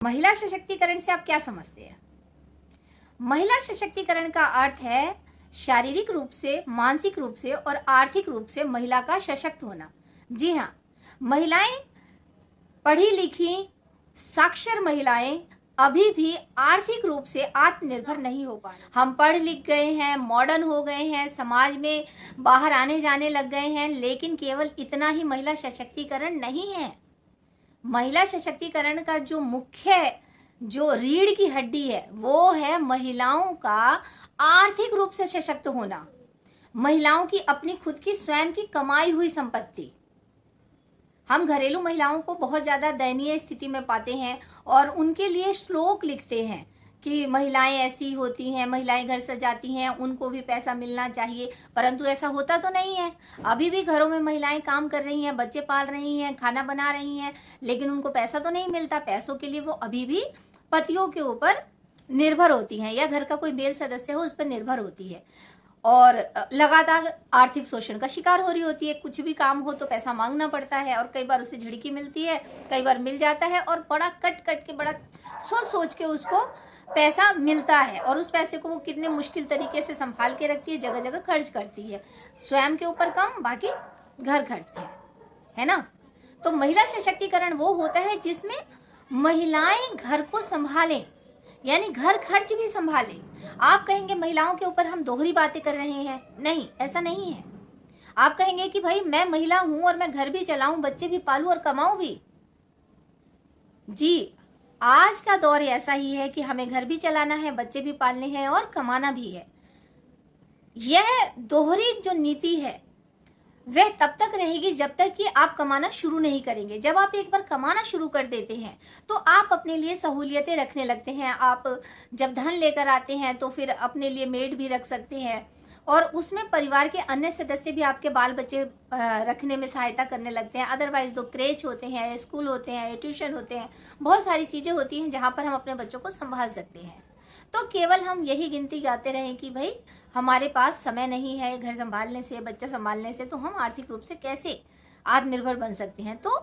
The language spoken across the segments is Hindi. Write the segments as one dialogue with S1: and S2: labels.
S1: महिला सशक्तिकरण से आप क्या समझते हैं? महिला सशक्तिकरण का अर्थ है शारीरिक रूप से, मानसिक रूप से और आर्थिक रूप से महिला का सशक्त होना। जी हाँ, महिलाएं पढ़ी लिखी साक्षर महिलाएं अभी भी आर्थिक रूप से आत्मनिर्भर नहीं हो पा रही। हम पढ़ लिख गए हैं, मॉडर्न हो गए हैं, समाज में बाहर आने जाने लग गए हैं, लेकिन केवल इतना ही महिला सशक्तिकरण नहीं है। महिला सशक्तिकरण का जो मुख्य जो रीढ़ की हड्डी है वो है महिलाओं का आर्थिक रूप से सशक्त होना, महिलाओं की अपनी खुद की स्वयं की कमाई हुई संपत्ति। हम घरेलू महिलाओं को बहुत ज़्यादा दयनीय स्थिति में पाते हैं और उनके लिए श्लोक लिखते हैं कि महिलाएं ऐसी होती हैं, महिलाएं घर सजाती हैं, उनको भी पैसा मिलना चाहिए, परंतु ऐसा होता तो नहीं है। अभी भी घरों में महिलाएं काम कर रही हैं, बच्चे पाल रही हैं, खाना बना रही हैं, लेकिन उनको पैसा तो नहीं मिलता। पैसों के लिए वो अभी भी पतियों के ऊपर निर्भर होती हैं या घर का कोई मेल सदस्य हो उस पर निर्भर होती है और लगातार आर्थिक शोषण का शिकार हो रही होती है। कुछ भी काम हो तो पैसा मांगना पड़ता है और कई बार उसे झिड़की मिलती है, कई बार मिल जाता है और बड़ा कट के बड़ा सोच के उसको पैसा मिलता है और उस पैसे को वो कितने मुश्किल तरीके से संभाल के रखती है, जगह जगह खर्च करती है, स्वयं के ऊपर कम, बाकी घर खर्च है ना। तो महिला सशक्तिकरण वो होता है जिसमें महिलाएं घर को संभालें, यानी घर खर्च भी संभालें। आप कहेंगे महिलाओं के ऊपर हम दोहरी बातें कर रहे हैं, नहीं, ऐसा नहीं है। आप कहेंगे कि भाई मैं महिला हूं और मैं घर भी चलाऊं, बच्चे भी पालूं और कमाऊं भी। जी, आज का दौर ऐसा ही है कि हमें घर भी चलाना है, बच्चे भी पालने हैं और कमाना भी है। यह दोहरी जो नीति है वह तब तक रहेगी जब तक कि आप कमाना शुरू नहीं करेंगे। जब आप एक बार कमाना शुरू कर देते हैं तो आप अपने लिए सहूलियतें रखने लगते हैं। आप जब धन लेकर आते हैं तो फिर अपने लिए मेड भी रख सकते हैं और उसमें परिवार के अन्य सदस्य भी आपके बाल बच्चे रखने में सहायता करने लगते हैं। अदरवाइज तो क्रेच होते हैं, स्कूल होते हैं, ट्यूशन होते हैं, बहुत सारी चीज़ें होती हैं जहाँ पर हम अपने बच्चों को संभाल सकते हैं। तो केवल हम यही गिनती गाते रहें कि भाई हमारे पास समय नहीं है घर संभालने से, बच्चा संभालने से, तो हम आर्थिक रूप से कैसे आत्मनिर्भर बन सकते हैं। तो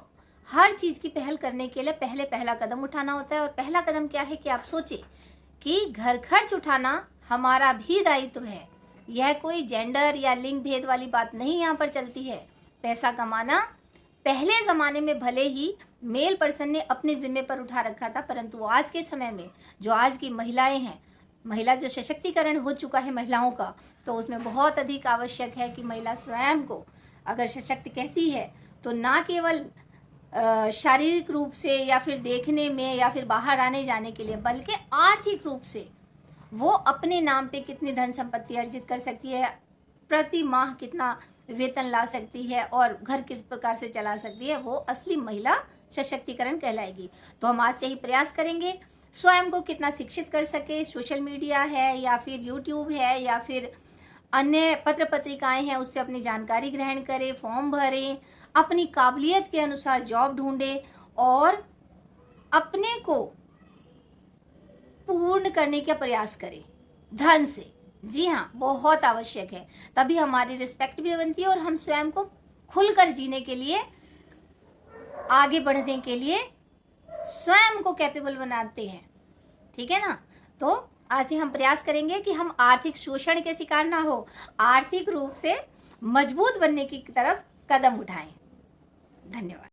S1: हर चीज़ की पहल करने के लिए पहला कदम उठाना होता है और पहला कदम क्या है कि आप सोचें कि घर खर्च उठाना हमारा भी दायित्व है। यह कोई जेंडर या लिंग भेद वाली बात नहीं यहाँ पर चलती है। पैसा कमाना पहले ज़माने में भले ही मेल पर्सन ने अपने जिम्मे पर उठा रखा था, परंतु आज के समय में जो आज की महिलाएं हैं, महिला जो सशक्तिकरण हो चुका है महिलाओं का, तो उसमें बहुत अधिक आवश्यक है कि महिला स्वयं को अगर सशक्त कहती है तो ना केवल शारीरिक रूप से या फिर देखने में या फिर बाहर आने जाने के लिए, बल्कि आर्थिक रूप से वो अपने नाम पे कितनी धन संपत्ति अर्जित कर सकती है, प्रति माह कितना वेतन ला सकती है और घर किस प्रकार से चला सकती है, वो असली महिला सशक्तिकरण कहलाएगी। तो हम आज से ही प्रयास करेंगे स्वयं को कितना शिक्षित कर सके। सोशल मीडिया है या फिर यूट्यूब है या फिर अन्य पत्र पत्रिकाएं हैं, उससे अपनी जानकारी ग्रहण करें, फॉर्म भरें, अपनी काबिलियत के अनुसार जॉब ढूंढें और अपने को पूर्ण करने का प्रयास करें धन से। जी हाँ, बहुत आवश्यक है, तभी हमारी रिस्पेक्ट भी बनती है और हम स्वयं को खुलकर जीने के लिए, आगे बढ़ने के लिए स्वयं को कैपेबल बनाते हैं। ठीक है ना। तो आज से हम प्रयास करेंगे कि हम आर्थिक शोषण के शिकार ना हो, आर्थिक रूप से मजबूत बनने की तरफ कदम उठाएं। धन्यवाद।